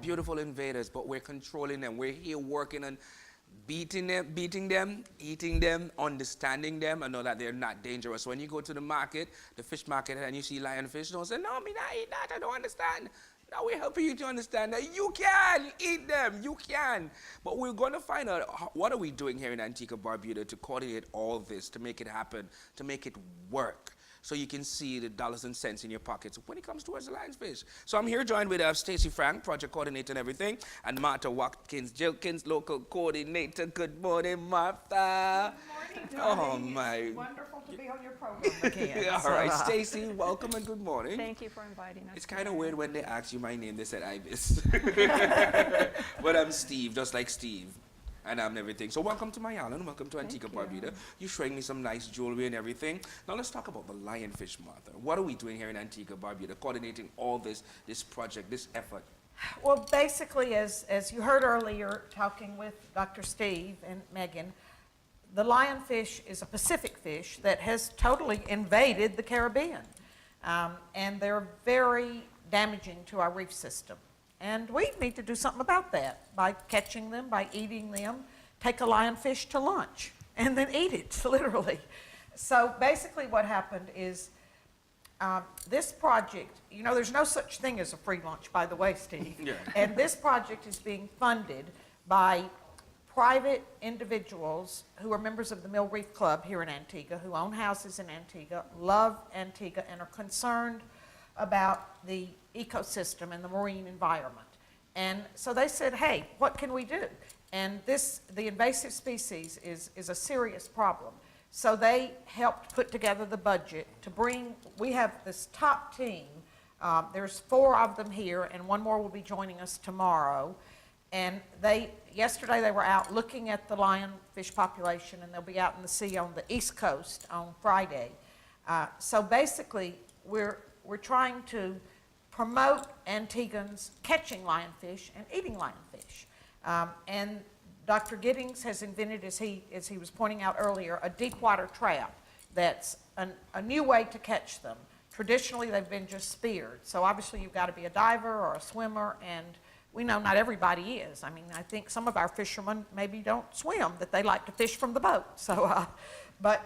beautiful invaders, but we're controlling them. We're here working on beating them, eating them, understanding them, and know that they're not dangerous. So when you go to the market, the fish market, and you see lionfish, don't say, no, me not eat that, I don't understand. Now we're helping you to understand that you can eat them, you can. But we're going to find out what are we doing here in Antigua Barbuda to coordinate all this, to make it happen, to make it work, so you can see the dollars and cents in your pockets when it comes towards the lionfish. So I'm here joined with Stacy Frank, project coordinator and everything, and Martha Walkins, Gilkes, local coordinator. Good morning, Martha. Good morning, Oh, my. It's wonderful to be on your program again. All right, Stacy, welcome and good morning. Thank you for inviting us. It's kind of weird when they ask you my name, they said Ibis. But I'm Steve, just like Steve. And everything. So welcome to my island, welcome to Antigua Barbuda. You're showing me some nice jewelry and everything. Now let's talk about the lionfish, Martha. What are we doing here in Antigua Barbuda, coordinating all this project, this effort? Well, basically, as you heard earlier, talking with Dr. Steve and Megan, the lionfish is a Pacific fish that has totally invaded the Caribbean. And they're very damaging to our reef system. And we need to do something about that by catching them, by eating them. Take a lionfish to lunch and then eat it, literally. So basically what happened is this project, you know, there's no such thing as a free lunch, by the way, Steve. Yeah. And this project is being funded by private individuals who are members of the Mill Reef Club here in Antigua, who own houses in Antigua, love Antigua, and are concerned about the ecosystem and the marine environment. And so they said, hey, what can we do? And the invasive species is a serious problem. So they helped put together the budget to bring, we have this top team, there's 4 of them here, and 1 more will be joining us tomorrow. And yesterday they were out looking at the lionfish population, and they'll be out in the sea on the East Coast on Friday. So basically, we're trying to promote Antiguans catching lionfish and eating lionfish. And Dr. Giddings has invented, as he was pointing out earlier, a deep water trap that's a new way to catch them. Traditionally, they've been just speared. So obviously, you've got to be a diver or a swimmer, and we know not everybody is. I mean, I think some of our fishermen maybe don't swim, that they like to fish from the boat. So,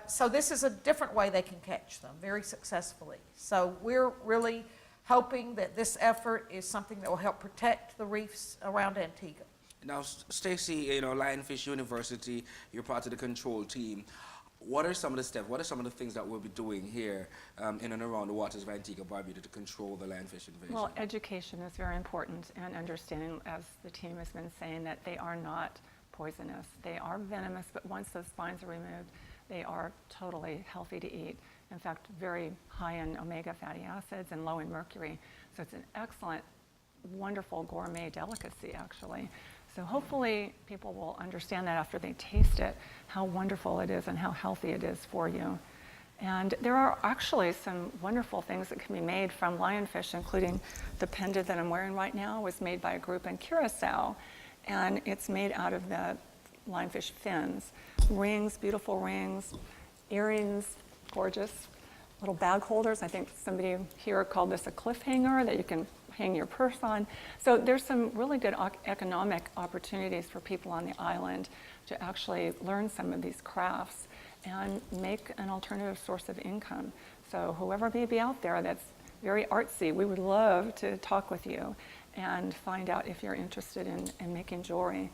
so this is a different way they can catch them very successfully. So we're really hoping that this effort is something that will help protect the reefs around Antigua. Now, Stacy, you know, Lionfish University, you're part of the control team. What are some of the steps, what are some of the things that we'll be doing here in and around the waters of Antigua Barbuda to control the lionfish invasion? Well, education is very important, and understanding, as the team has been saying, that they are not poisonous. They are venomous, but once those spines are removed, they are totally healthy to eat. In fact, very high in omega fatty acids and low in mercury. So it's an excellent, wonderful gourmet delicacy, actually. So hopefully people will understand that after they taste it, how wonderful it is and how healthy it is for you. And there are actually some wonderful things that can be made from lionfish, including the pendant that I'm wearing right now was made by a group in Curacao, and it's made out of the lionfish fins. Rings, beautiful rings, earrings, gorgeous. Little bag holders. I think somebody here called this a cliffhanger that you can hang your purse on. So there's some really good economic opportunities for people on the island to actually learn some of these crafts and make an alternative source of income. So whoever may be out there that's very artsy, we would love to talk with you and find out if you're interested in making jewelry.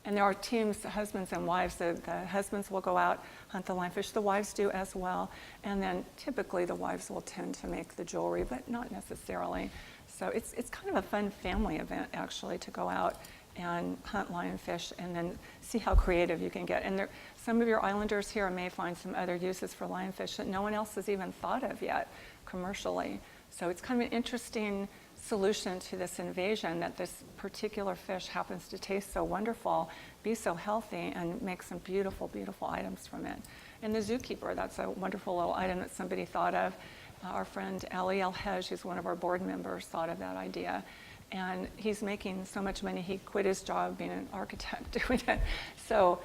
And there are teams, husbands and wives. The husbands will go out, hunt the lionfish. The wives do as well. And then typically the wives will tend to make the jewelry, but not necessarily. So it's kind of a fun family event, actually, to go out and hunt lionfish and then see how creative you can get. And some of your islanders here may find some other uses for lionfish that no one else has even thought of yet commercially. So it's kind of an interesting solution to this invasion, that this particular fish happens to taste so wonderful, be so healthy, and make some beautiful, beautiful items from it. And the zookeeper, that's a wonderful little item that somebody thought of. Our friend Ali El-Hej, who's one of our board members, thought of that idea. And he's making so much money, he quit his job being an architect doing it. So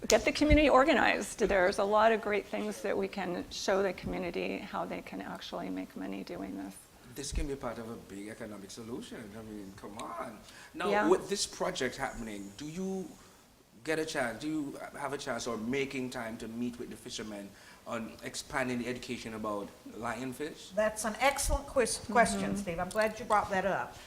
get the community organized. There's a lot of great things that we can show the community how they can actually make money doing this. this can be part of a big economic solution. I mean, come on. Now, Yeah. with this project happening, do you have a chance or making time to meet with the fishermen on expanding the education about lionfish? That's an excellent question, Steve. I'm glad you brought that up.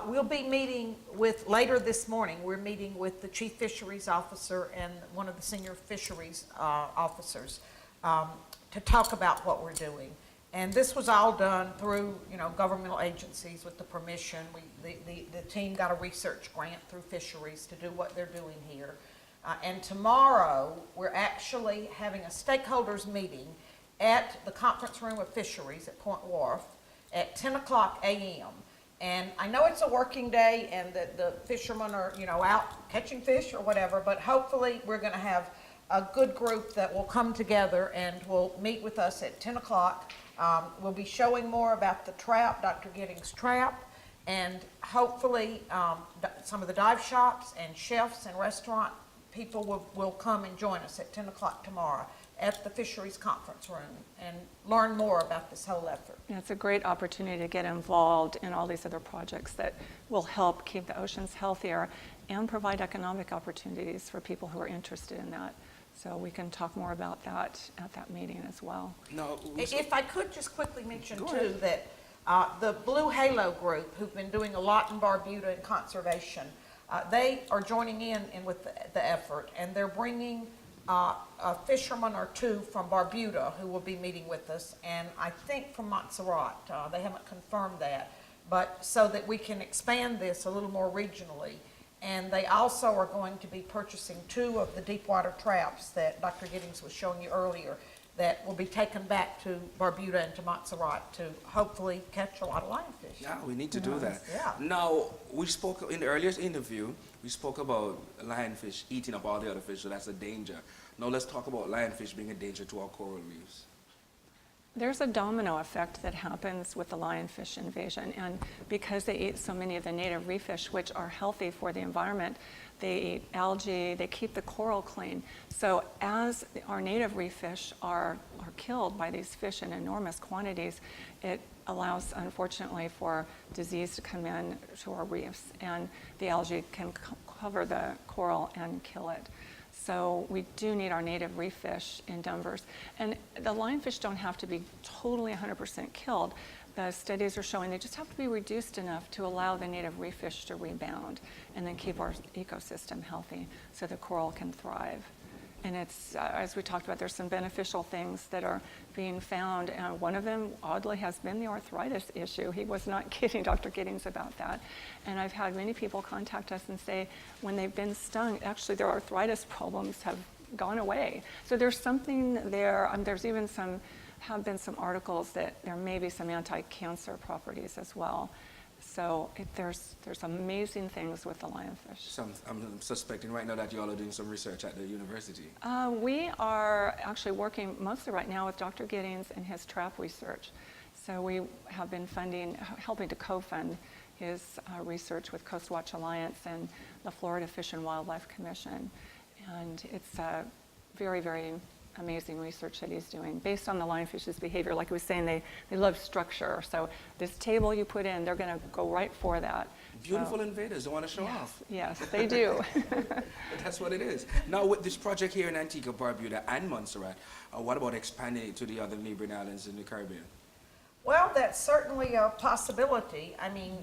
We'll be meeting with, later this morning, we're meeting with the Chief Fisheries Officer and one of the Senior Fisheries Officers to talk about what we're doing. And this was all done through, governmental agencies with the permission. The team got a research grant through fisheries to do what they're doing here. And tomorrow, we're actually having a stakeholders meeting at the conference room of fisheries at Point Wharf at 10 o'clock a.m. And I know it's a working day and that the fishermen are, out catching fish or whatever, but hopefully we're going to have a good group that will come together and will meet with us at 10 o'clock. We'll be showing more about the trap, Dr. Giddings' trap, and hopefully some of the dive shops and chefs and restaurant people will come and join us at 10 o'clock tomorrow at the Fisheries Conference Room and learn more about this whole effort. Yeah, it's a great opportunity to get involved in all these other projects that will help keep the oceans healthier and provide economic opportunities for people who are interested in that. So we can talk more about that at that meeting as well. No, If I could just quickly mention Go too ahead. that the Blue Halo group, who've been doing a lot in Barbuda in conservation, they are joining in with the effort, and they're bringing a fisherman or two from Barbuda who will be meeting with us, and I think from Montserrat. They haven't confirmed that, but so that we can expand this a little more regionally. And they also are going to be purchasing 2 of the deep water traps that Dr. Giddings was showing you earlier that will be taken back to Barbuda and to Montserrat to hopefully catch a lot of lionfish. yeah, we need to do that. Yeah. Now, we spoke in the earliest interview, we spoke about lionfish eating up all the other fish, so that's a danger. Now let's talk about lionfish being a danger to our coral reefs. There's a domino effect that happens with the lionfish invasion, and because they eat so many of the native reef fish, which are healthy for the environment, they eat algae, they keep the coral clean. So as our native reef fish are killed by these fish in enormous quantities, it allows, unfortunately, for disease to come in to our reefs, and the algae can cover the coral and kill it. So we do need our native reef fish in Denvers. And the lionfish don't have to be totally 100% killed. The studies are showing they just have to be reduced enough to allow the native reef fish to rebound and then keep our ecosystem healthy so the coral can thrive. And it's, as we talked about, there's some beneficial things that are being found. One of them, oddly, has been the arthritis issue. He was not kidding, Dr. Giddings, about that. And I've had many people contact us and say when they've been stung, actually their arthritis problems have gone away. So there's something there. There's even have been some articles that there may be some anti-cancer properties as well. So there's amazing things with the lionfish. I'm suspecting right now that you all are doing some research at the university. We are actually working mostly right now with Dr. Giddings and his trap research. So we have been helping to co-fund his research with Coast Watch Alliance and the Florida Fish and Wildlife Commission. And it's very, very amazing research that he's doing based on the lionfish's behavior. Like I was saying, they love structure. So this table you put in, they're going to go right for that. Beautiful invaders, don't want to show Yes, off. yes, they do. That's what it is. Now, with this project here in Antigua Barbuda and Montserrat, what about expanding it to the other neighboring islands in the Caribbean? Well, that's certainly a possibility. I mean,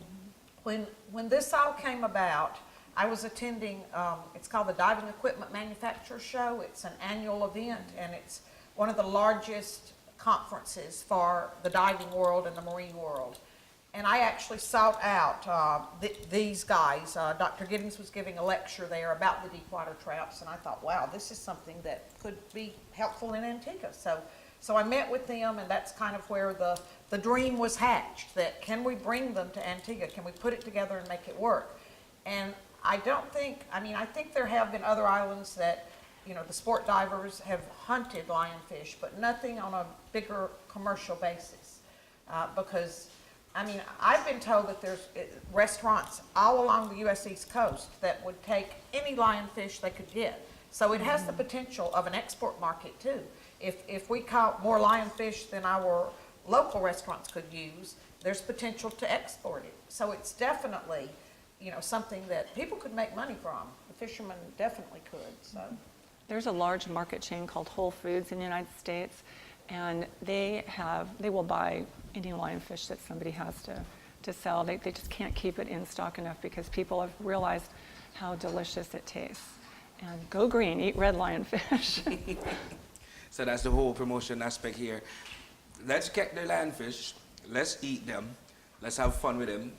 when this all came about, I was attending, it's called the Diving Equipment Manufacturers Show. It's an annual event, and it's one of the largest conferences for the diving world and the marine world. And I actually sought out these guys. Dr. Giddings was giving a lecture there about the deep water traps, and I thought, wow, this is something that could be helpful in Antigua. So I met with them, and that's kind of where the dream was hatched, that can we bring them to Antigua? Can we put it together and make it work? And I think there have been other islands that, the sport divers have hunted lionfish, but nothing on a bigger commercial basis. Because, I've been told that there's restaurants all along the U.S. East Coast that would take any lionfish they could get. So it has the potential of an export market too. If we caught more lionfish than our local restaurants could use, there's potential to export it. So it's definitely, something that people could make money from. The fishermen definitely could, so. There's a large market chain called Whole Foods in the United States, and they will buy any lionfish that somebody has to sell. They just can't keep it in stock enough because people have realized how delicious it tastes. And go green, eat red lionfish. So that's the whole promotion aspect here. Let's get the lionfish, let's eat them, let's have fun with them.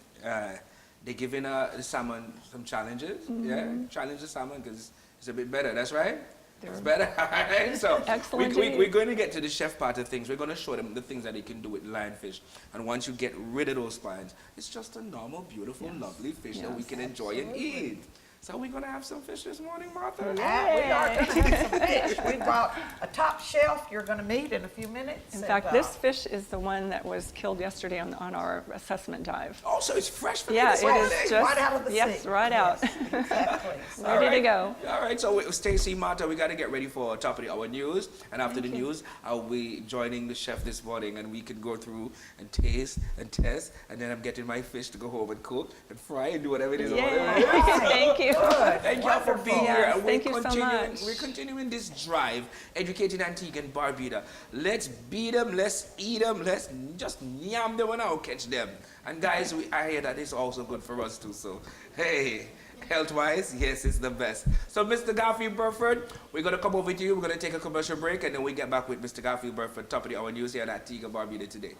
They're giving the salmon some challenges, yeah? Challenge the salmon because it's a bit better, that's right? It's better, all right? So Excellent we're going to get to the chef part of things. We're going to show them the things that they can do with lionfish. And once you get rid of those spines, it's just a normal, beautiful, lovely fish that we can enjoy and eat. So we're going to have some fish this morning, Martha? We are going to have some fish. We brought a top shelf you're going to meet in a few minutes. In fact, this fish is the one that was killed yesterday on our assessment dive. Oh, so it's fresh from Yeah, this it morning? is just, right out of the yes, sea. right out. Yes, exactly. Ready to go. All right, so Stacy, Martha, we got to get ready for top of the hour news. And after the news, I'll be joining the chef this morning, and we can go through and taste and test. And then I'm getting my fish to go home and cook and fry and do whatever it is. Yay. Thank you. Thank you for being here. Yes, And thank you so much. We're continuing this drive, educating Antigua and Barbuda. Let's beat them, let's eat them, let's just yam them and I'll catch them. And guys, I hear that it's also good for us too. So, hey, health-wise, yes, it's the best. So, Mr. Garfield Burford, we're going to come over to you. We're going to take a commercial break, and then we get back with Mr. Garfield Burford, top of the hour news here at Antigua Barbuda Today.